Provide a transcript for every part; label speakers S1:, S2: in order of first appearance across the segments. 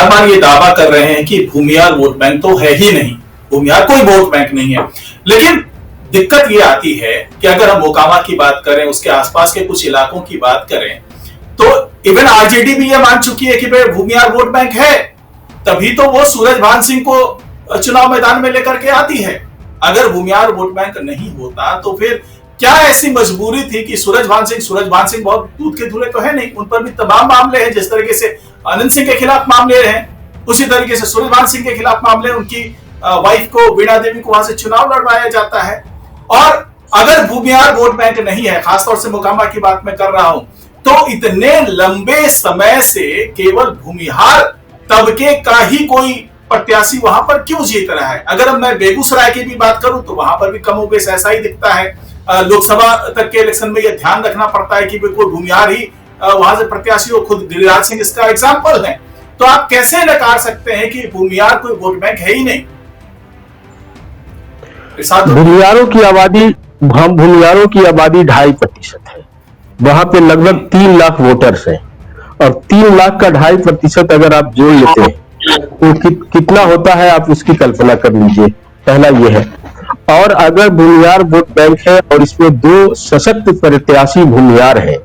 S1: बार बार ये दावा कर रहे हैं कि भूमिहार वोट बैंक तो है ही नहीं, भूमिहार कोई वोट बैंक नहीं है। लेकिन दिक्कत ये आती है कि अगर हम मोकामा की बात करें, उसके आसपास के कुछ इलाकों की बात करें, तो इवन आरजेडी भी ये मान चुकी है कि भाई भूमिहार वोट बैंक है, तभी तो वो सूरजभान सिंह को चुनाव मैदान में लेकर के आती है। अगर भूमिहार वोट बैंक नहीं होता तो फिर क्या ऐसी मजबूरी थी कि सूरजभान सिंह बहुत दूध के धुले तो है नहीं, उन पर भी तमाम मामले हैं। जिस तरीके से आनंद सिंह के खिलाफ मामले हैं, उसी तरीके से सूरजभान सिंह के खिलाफ मामले, उनकी वाइफ को, वीणा देवी को वहां से चुनाव लड़वाया जाता है। और अगर भूमिहार वोट बैंक नहीं है, खासतौर से मोकामा की बात मैं कर रहा हूं, तो इतने लंबे समय से केवल भूमिहार तबके का ही कोई प्रत्याशी वहां पर क्यों जीत रहा है। अगर मैं बेगूसराय की भी बात करूं तो वहां पर भी कमोबेश ऐसा ही दिखता है। लोकसभा तक के इलेक्शन में यह ध्यान रखना पड़ता है कि कोई भूमिहार ही वहां से प्रत्याशी हो, खुद गिरिराज सिंह इसका एग्जाम्पल है। तो आप कैसे नकार सकते हैं कि भूमिहार कोई वोट बैंक है ही नहीं।
S2: भूमिहारों की आबादी 2.5% है। वहां पे लगभग 3 लाख वोटर्स हैं और 3 लाख का 2.5% अगर आप जोड़ लेते हैं तो कितना होता है, आप उसकी कल्पना कर लीजिए। पहला ये है। और अगर भूमिहार वोट बैंक है और इसमें 2 सशक्त प्रत्याशी भूमिहार हैं,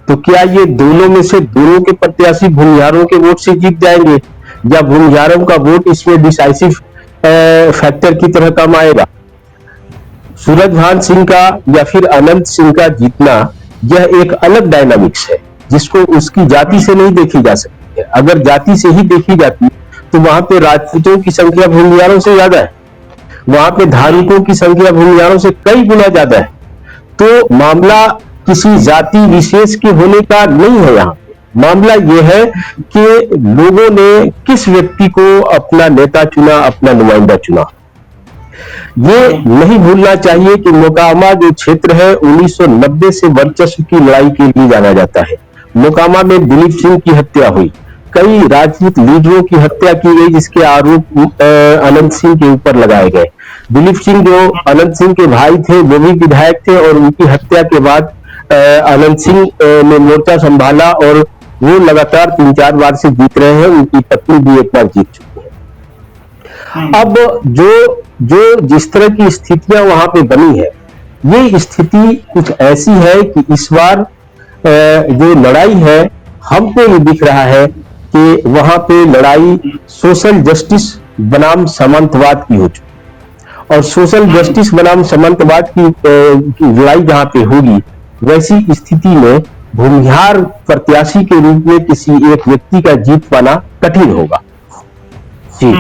S2: तो क्या ये दोनों में से दोनों के प्रत्याशी भूमिहारों के वोट से जीत जाएंगे, या भूमिहारों का वोट इसमें डिसाइसिव फैक्टर की तरह काम आएगा? सूरजभान सिंह का या फिर अनंत सिंह का जीतना यह एक अलग डायनामिक्स है जिसको उसकी जाति से नहीं देखी जा सकती है। अगर जाति से ही देखी जाती तो वहां पे राजपूतों की संख्या भूमिहारों से ज्यादा है, वहां पे धार्मिकों की संख्या भूमिहारों से कई गुना ज्यादा है। तो मामला किसी जाति विशेष के होने का नहीं है। यहाँ पे मामला यह है कि लोगों ने किस व्यक्ति को अपना नेता चुना, अपना नुमाइंदा चुना। ये नहीं भूलना चाहिए कि मोकामा जो क्षेत्र है 1990 से वर्चस्व की लड़ाई के लिए जाना जाता है। मोकामा में दिलीप सिंह की हत्या हुई, कई राजनीतिक लीडरों की हत्या की गई जिसके आरोप अनंत सिंह के ऊपर लगाए गए। दिलीप सिंह जो अनंत सिंह के भाई थे वो भी विधायक थे और उनकी हत्या के बाद अनंत सिंह ने मोर्चा संभाला और वो लगातार 3-4 बार से जीत रहे हैं। उनकी पत्नी भी एक बार जीत चुकी है। अब जो जिस तरह की स्थितियां वहां पे बनी है, ये स्थिति कुछ ऐसी है कि इस बार जो लड़ाई है, हमको ये दिख रहा है कि वहां पे लड़ाई सोशल जस्टिस बनाम सामंतवाद की हो चुकी, और सोशल जस्टिस बनाम सामंतवाद की लड़ाई जहां पे होगी, वैसी स्थिति में भूमिहार प्रत्याशी के रूप में किसी एक व्यक्ति का जीत पाना कठिन होगा। जी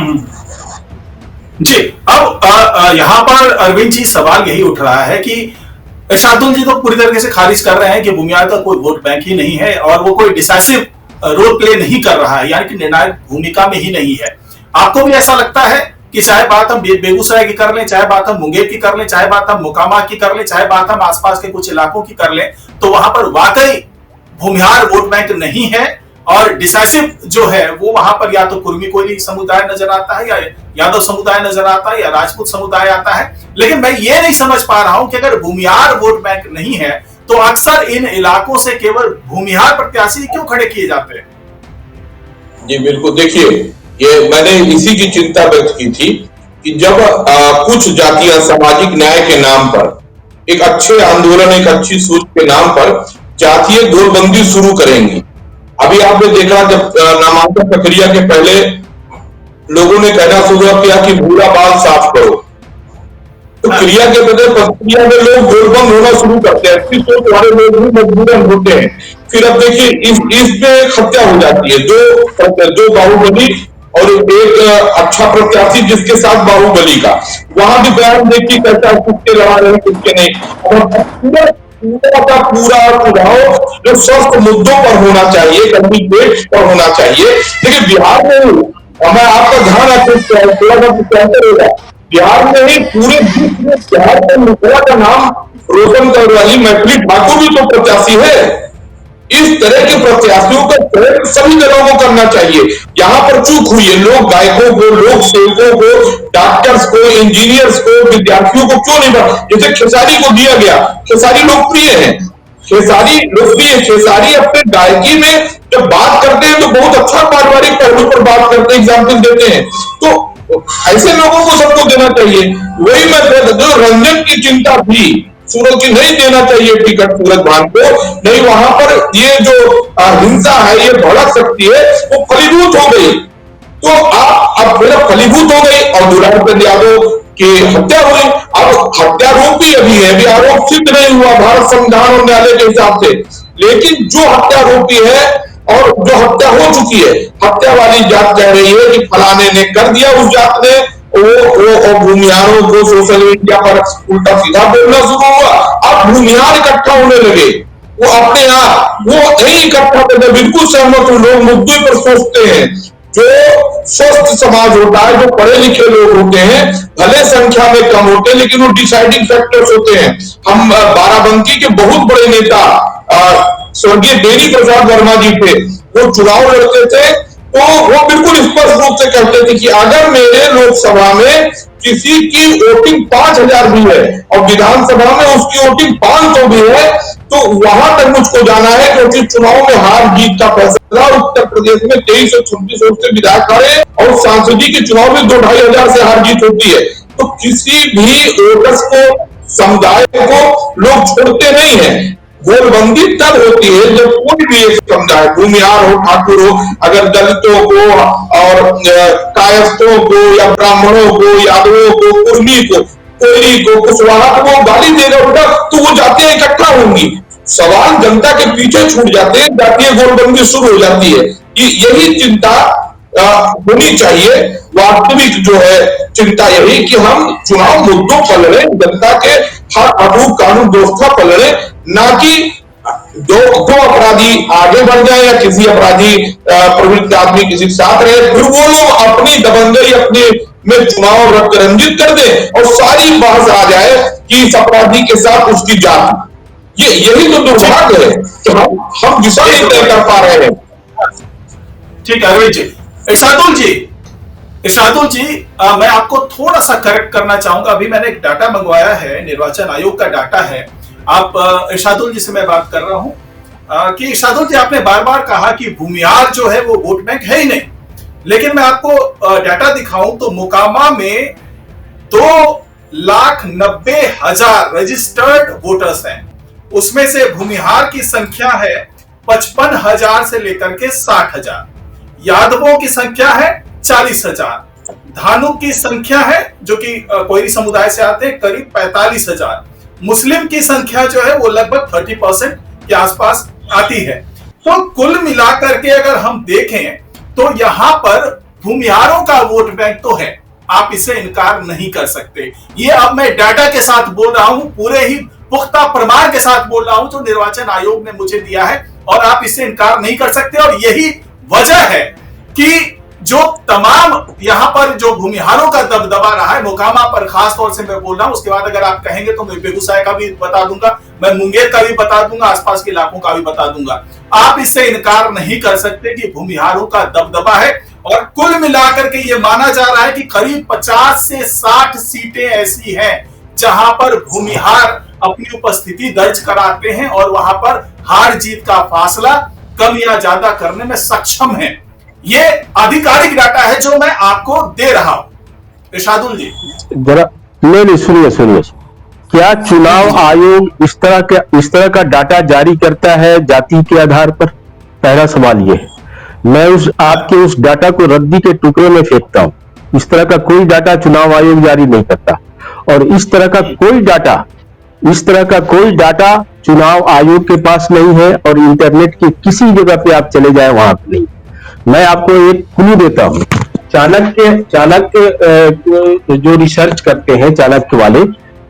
S1: जी। अब यहाँ पर अरविंद जी सवाल यही उठ रहा है कि शार्दुल जी तो पूरी तरीके से खारिज कर रहे हैं कि भूमिहार का कोई वोट बैंक ही नहीं है और वो कोई डिसाइसिव रोल प्ले नहीं कर रहा है, यानी कि निर्णायक भूमिका में ही नहीं है। आपको भी ऐसा लगता है कि चाहे बात हम बेगूसराय की कर लें, चाहे बात हम मुंगेर की कर लें, चाहे बात हम मोकामा की कर लें, चाहे बात हम आसपास के कुछ इलाकों की कर लें, तो वहां पर वाकई भूमिहार वोट बैंक नहीं है और डिसाइसिव जो है वो वहां पर या तो कुर्मी कोयली समुदाय नजर आता है, या यादव समुदाय नजर आता है, या राजपूत समुदाय आता है। लेकिन मैं ये नहीं समझ पा रहा हूं कि अगर भूमिहार वोट बैंक नहीं है तो अक्सर इन इलाकों से केवल भूमिहार प्रत्याशी क्यों खड़े किए जाते हैं?
S3: जी बिल्कुल, देखिए ये मैंने इसी की चिंता व्यक्त की थी कि जब कुछ जातियां सामाजिक न्याय के नाम पर, एक अच्छे आंदोलन, एक अच्छी सोच के नाम पर जातीय गोलबंदी शुरू करेंगी। अभी आपने देखा जब नामांकन प्रक्रिया के पहले लोगों ने कहना शुरू किया कि भूरा बाल साफ करो, तो क्रिया के बदले प्रक्रिया में लोग गोलबंद होना शुरू करते हैं, फिर सोच वाले लोग भी मजबूरन होते हैं। फिर अब देखिए इस पे हत्या हो जाती है, दो बाहुबली और एक अच्छा प्रत्याशी जिसके साथ बाहुबली का, वहां भी बयान देखिए कैसा किसके लड़ा रहे किसके नहीं। और पूरा सुझाव जो स्वस्थ मुद्दों पर होना चाहिए, गंभीर पेट पर होना चाहिए। लेकिन बिहार में मैं आपका ध्यान थोड़ा सा बिहार में ही पूरे विश्व में बिहार के मुखिया का नाम रोशन कर रही मैथिली ठाकुर भी तो प्रत्याशी है। इस तरह के प्रत्याशियों का चयन सभी जगहों को करना चाहिए। यहाँ पर चूक हुई है, लोग गायकों को, लोक सेवकों को, डॉक्टर्स को, इंजीनियर्स को, विद्यार्थियों को क्यों नहीं बना? जैसे खेसारी को दिया गया, खेसारी लोकप्रिय है, खेसारी अपने गायकी में जब जब बात करते हैं तो बहुत अच्छा पारिवारिक पहलू पर बात करते हैं, एग्जाम्पल देते हैं। तो ऐसे लोगों को सबको देना चाहिए। वही मैं जो रंजन की चिंता थी सूरज की, नहीं देना चाहिए टिकट सूरज भान को, नहीं वहां पर ये जो हिंसा है ये भड़क सकती है, वो फलीभूत हो गई। तो आप अब मेरा फलीभूत हो गई और दुलाल यादव की हत्या हुई। अब हत्यारोप भी अभी है, अभी आरोप सिद्ध नहीं हुआ भारत संविधान और न्यायालय के हिसाब से, लेकिन जो हत्यारोपी है और जो हत्या हो चुकी है, हत्या वाली जात कह रही है कि फलाने ने कर दिया, उस जात ने वो भूमिहारों को सोशल मीडिया पर उल्टा सीधा बोलना शुरू हुआ। अब भूमिहार इकट्ठा होने लगे, वो अपने आप वो नहीं इकट्ठा करते। बिल्कुल सहमत हूं, लोग मुद्दे पर सोचते हैं। जो स्वस्थ समाज होता है, जो पढ़े लिखे लोग होते हैं, भले संख्या में कम होते हैं लेकिन वो डिसाइडिंग फैक्टर्स होते हैं। हम बाराबंकी के बहुत बड़े नेता स्वर्गीय बेनी प्रसाद वर्मा जी थे, वो चुनाव लड़ते थे तो वो बिल्कुल स्पष्ट रूप से कहते थे कि अगर मेरे लोकसभा में किसी की वोटिंग 5,000 भी है और विधानसभा में उसकी वोटिंग 500 भी है तो वहां तक मुझको जाना है, क्योंकि चुनाव में हार जीत का फैसला उत्तर प्रदेश में 23 और 26 वोट से विधायक हारे और सांसदी के चुनाव में 2-2.5 हजार से हार जीत होती है। तो किसी भी वोटर्स को, समुदाय को लोग छोड़ते नहीं है। गोलबंदी तब होती है जब कोई भी एक समुदाय, भूमिहार हो, ठाकुर हो, अगर दलितों को और कायस्थों को या ब्राह्मणों को, यादवों को, कुर्मी को, कोयली को, कुशवाहा को वो गाली देगा उल्टा, तो वो जातियां इकट्ठा होंगी। सवाल जनता के पीछे छूट जाते हैं, जातीय गोलबंदी शुरू हो जाती है। यही चिंता होनी चाहिए। वास्तविक जो है चिंता यही कि हम चुनाव मुद्दों पर लड़े, जनता के हर अटूट कानून व्यवस्था पर लड़े, ना कि दो अपराधी आगे बढ़ जाए या किसी अपराधी प्रवृत्त आदमी किसी के साथ रहे, फिर वो लोग अपनी दबंगई अपने में चुनाव रक्त रंजित कर दे और सारी बहस आ जाए कि इस अपराधी के साथ उसकी जात। यही तो दुर्भाग्य है कि हम दिशा नहीं तय कर पा रहे हैं।
S1: ठीक है अरविंद जी। इरशादुल जी, मैं आपको थोड़ा सा करेक्ट करना चाहूंगा। अभी मैंने एक डाटा मंगवाया है, निर्वाचन आयोग का डाटा है। आप इरशादुल जी से मैं बात कर रहा हूं कि इरशादुल जी, आपने बार बार कहा कि भूमिहार जो है वो वोट बैंक है ही नहीं, लेकिन मैं आपको डाटा दिखाऊं तो मोकामा में 2,90,000 रजिस्टर्ड वोटर्स हैं। उसमें से भूमिहार की संख्या है 55,000 से लेकर के 60,000, यादवों की संख्या है 40,000, धानुक की संख्या है जो कि कोयरी समुदाय से आते हैं करीब 45,000, मुस्लिम की संख्या जो है वो लगभग 30% के आसपास आती है। तो कुल मिलाकर के अगर हम देखें तो यहां पर भूमिहारों का वोट बैंक तो है, आप इसे इनकार नहीं कर सकते। ये अब मैं डाटा के साथ बोल रहा हूं, पूरे ही पुख्ता प्रमाण के साथ बोल रहा हूं जो निर्वाचन आयोग ने मुझे दिया है, और आप इससे इनकार नहीं कर सकते। और यही वजह है कि जो तमाम यहां पर जो भूमिहारों का दबदबा रहा है, मोकामा पर खास तौर से मैं बोल रहा हूं, उसके बाद अगर आप कहेंगे तो मैं बेगूसराय का भी बता दूंगा, मैं मुंगेर का भी बता दूंगा, आसपास के इलाकों का भी बता दूंगा। आप इससे इनकार नहीं कर सकते कि भूमिहारों का दबदबा है। और कुल मिलाकर के ये माना जा रहा है कि करीब 50 से 60 सीटें ऐसी हैं जहां पर भूमिहार अपनी उपस्थिति दर्ज कराते हैं और वहां पर हार जीत का फासला कम या ज्यादा करने में सक्षम है। ये आधिकारिक डाटा है जो मैं आपको दे रहा हूं। इरशादुल जी
S2: जरा नहीं, सुनिए, क्या चुनाव आयोग इस तरह का डाटा जारी करता है जाति के आधार पर? पहला सवाल ये है। मैं आपके उस डाटा को रद्दी के टुकड़े में फेंकता हूं। इस तरह का कोई डाटा चुनाव आयोग जारी नहीं करता, और इस तरह का कोई डाटा चुनाव आयोग के पास नहीं है, और इंटरनेट के किसी जगह पे आप चले जाए वहां नहीं। मैं आपको एक क्लू देता हूं। चाणक्य जो रिसर्च करते हैं, चाणक्य वाले,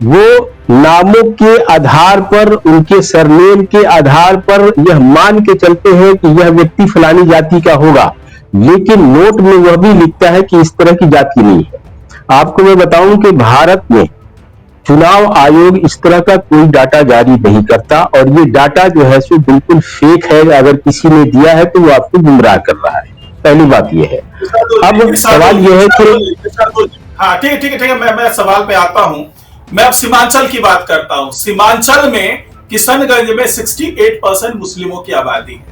S2: वो नामों के आधार पर, उनके सरनेम के आधार पर यह मान के चलते हैं कि यह व्यक्ति फलानी जाति का होगा, लेकिन नोट में वह भी लिखता है कि इस तरह की जाति नहीं है। आपको मैं बताऊं कि भारत में चुनाव आयोग इस तरह का कोई डाटा जारी नहीं करता, और ये डाटा जो है सो बिल्कुल फेक है। अगर किसी ने दिया है तो वो आपको गुमराह कर रहा है। पहली बात ये है। अब सवाल ये है कि
S1: हाँ ठीक है, मैं सवाल पे आता हूं। मैं अब सीमांचल की बात करता हूं। सीमांचल में किशनगंज में 68% मुस्लिमों की आबादी है।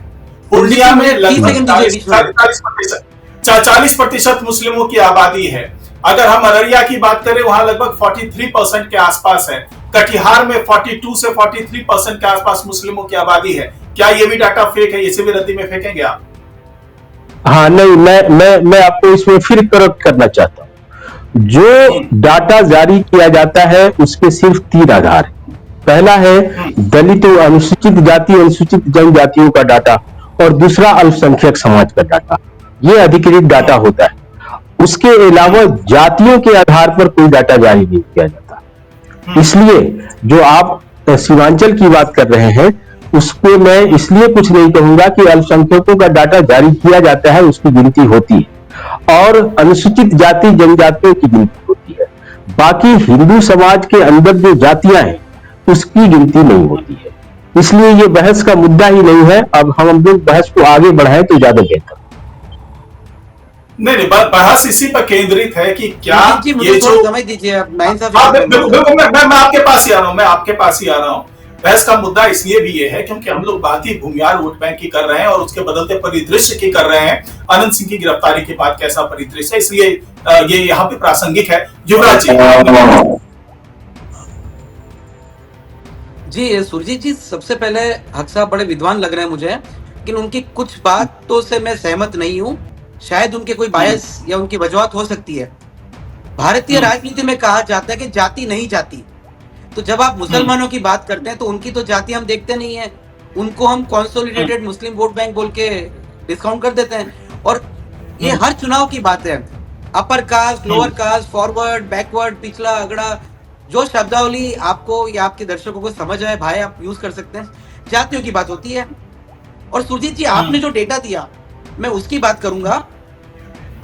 S1: पूर्णिया में लगभग
S4: 30%
S1: 40% मुस्लिमों की आबादी है। अगर हम अररिया की बात करें वहां लगभग 43% के आसपास है। कटिहार में 42 से 43% के आसपास मुस्लिमों की आबादी है। क्या ये भी डाटा फेक है? इसे भी रद्दी में फेंकेंगे आप?
S2: हाँ, नहीं, मैं आपको इसमें फिर करेक्ट करना चाहता हूं। जो डाटा जारी किया जाता है उसके सिर्फ 3 आधार है। पहला है दलित और अनुसूचित जाति अनुसूचित जनजातियों का डाटा, और दूसरा अल्पसंख्यक समाज का डाटा। ये अधिकृत डाटा होता है। उसके अलावा जातियों के आधार पर कोई डाटा जारी नहीं किया जाता। इसलिए जो आप सीमांचल की बात कर रहे हैं उसको मैं इसलिए कुछ नहीं कहूंगा कि अल्पसंख्यकों का डाटा जारी किया जाता है, उसकी गिनती होती है, और अनुसूचित जाति जनजातियों की गिनती होती है। बाकी हिंदू समाज के अंदर जो जातियां हैं उसकी गिनती नहीं होती है। इसलिए ये बहस का मुद्दा ही नहीं है। अब हम लोग बहस को आगे बढ़ाएं तो ज्यादा बेहतर।
S1: नहीं, बहस इसी पर केंद्रित है कि क्या ये जो
S4: समझ दीजिए आप
S1: बिल्कुल मैं आपके पास ही आ रहा हूं। बहस का मुद्दा इसलिए भी ये है क्योंकि हम लोग बात ही भूमियार वोट बैंक की कर रहे हैं और उसके बदलते परिदृश्य की कर रहे हैं। अनंत सिंह की गिरफ्तारी के बाद कैसा परिदृश्य है, इसलिए ये यहाँ पे प्रासंगिक है। युवराज
S4: जी, सुरजीत जी, सबसे पहले हक साहब बड़े विद्वान लग रहे हैं मुझे, लेकिन उनकी कुछ बातों से मैं सहमत नहीं हूँ। शायद उनके कोई बायस या उनकी वजूहत हो सकती है। भारतीय राजनीति में कहा जाता है कि जाति नहीं जाती। तो जब आप मुसलमानों की बात करते हैं तो उनकी तो जाति हम देखते नहीं है, उनको हम कंसोलिडेटेड मुस्लिम वोट बैंक बोल के डिस्काउंट कर देते हैं। और ये हर चुनाव की बात है। Upper caste, lower caste, forward, backward, पिछला, अगड़ा, जो शब्दावली आपको या आपके दर्शकों को समझ आए भाई आप यूज कर सकते हैं। जातियों की बात होती है। और सुरजीत जी, आपने जो डेटा दिया मैं उसकी बात करूंगा।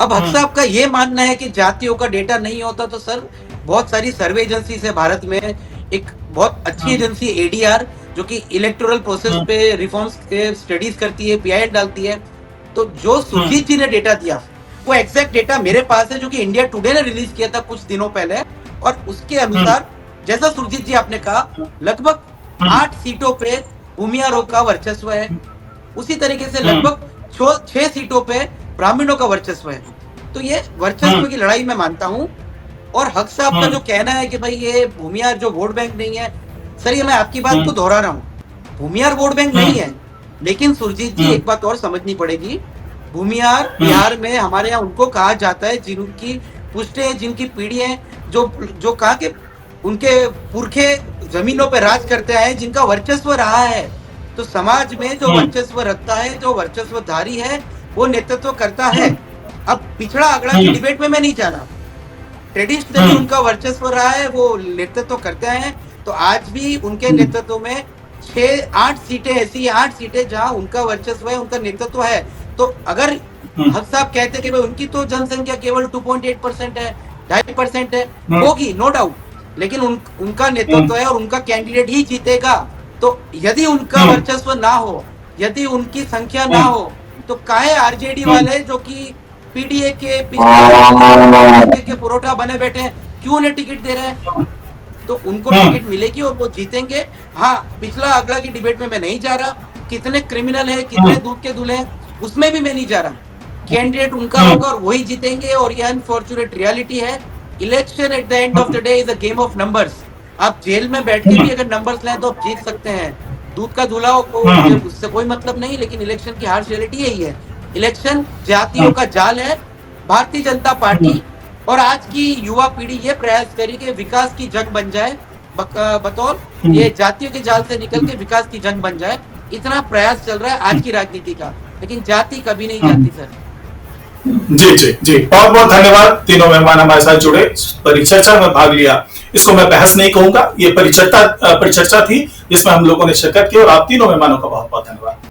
S4: अब हक साहब का ये मानना है कि जातियों का डेटा नहीं होता, तो सर बहुत सारी सर्वे एजेंसी है भारत में। एक बहुत अच्छी एजेंसी एडीआर जो कि इलेक्टोरल प्रोसेस पे रिफॉर्म्स के स्टडीज करती है, पीआईएल डालती है। तो जो सुरजीत जी ने डेटा दिया वो एग्जैक्ट डेटा मेरे पास है, जो कि इंडिया टुडे ने रिलीज किया था कुछ दिनों पहले। और उसके अनुसार जैसा सुरजीत जी आपने कहा, लगभग 8 सीटों पे भूमियारों का वर्चस्व है। उसी तरीके से लगभग 6 सीटों पे ब्राह्मणों का वर्चस्व है। तो ये वर्चस्व की लड़ाई मैं मानता हूँ। और हक साहब का जो कहना है कि भाई ये भूमियार जो वोट बैंक नहीं है, सर ये मैं आपकी बात को दोहरा रहा हूँ। भूमियार वोट बैंक नहीं है, लेकिन सुरजीत जी एक बात और समझनी पड़ेगी। भूमियार बिहार में हमारे यहाँ उनको कहा जाता है जिनकी पुश्तें, जिनकी पीढ़ियां जो कहा कि उनके पुरखे जमीनों पर राज करते आए, जिनका वर्चस्व रहा है। तो समाज में जो वर्चस्व रखता है, जो वर्चस्वधारी है, वो नेतृत्व करता है। अब पिछड़ा अगड़ा की डिबेट में मैं नहीं जा रहा। ट्रेडिशनली उनका वर्चस्व रहा है, वो नेतृत्व करते हैं। तो आज भी उनके नेतृत्व में 6-8 सीटें ऐसी 8 सीटें जहां उनका वर्चस्व है, उनका नेतृत्व है। तो अगर हक साहब कहते कि भाई उनकी तो जनसंख्या केवल 2.8% है, 2.5% है, होगी नो डाउट, लेकिन उनका नेतृत्व है और उनका कैंडिडेट ही जीतेगा। तो यदि उनका वर्चस्व ना हो, यदि उनकी संख्या ना हो, तो काहे आरजेडी वाले जो कि पीडीए के पिछले के पुरोठा बने बैठे हैं, क्यों उन्हें टिकट दे रहे हैं? तो उनको टिकट मिलेगी और वो जीतेंगे। हाँ, पिछला अगला की डिबेट में मैं नहीं जा रहा। कितने क्रिमिनल है, कितने दूध के दूल्हे हैं, उसमें भी मैं नहीं जा रहा। कैंडिडेट उनका होगा और वही जीतेंगे। और ये अनफॉर्चुनेट रियलिटी है। Election at the end of the day is a game of numbers. आप जेल में बैठ के भी अगर नंबर्स लें तो आप जीत सकते हैं। दूध का दूल्हा को उससे कोई मतलब नहीं, लेकिन इलेक्शन की हार्श रियलिटी यही है। इलेक्शन जातियों का जाल है। भारतीय जनता पार्टी और आज की युवा पीढ़ी ये प्रयास करी कि विकास की जंग बन जाए, बतौर ये जातियों के जाल से निकल के विकास की जंग बन जाए। इतना प्रयास चल रहा है आज की राजनीति का, लेकिन जाति कभी नहीं जाती सर।
S1: जी जी जी, बहुत बहुत धन्यवाद। तीनों मेहमान हमारे साथ जुड़े, परिचर्चा में भाग लिया। इसको मैं बहस नहीं कहूंगा, ये परिचर्चा थी जिसमें हम लोगों ने शिरकत की। और आप तीनों मेहमानों का बहुत बहुत धन्यवाद।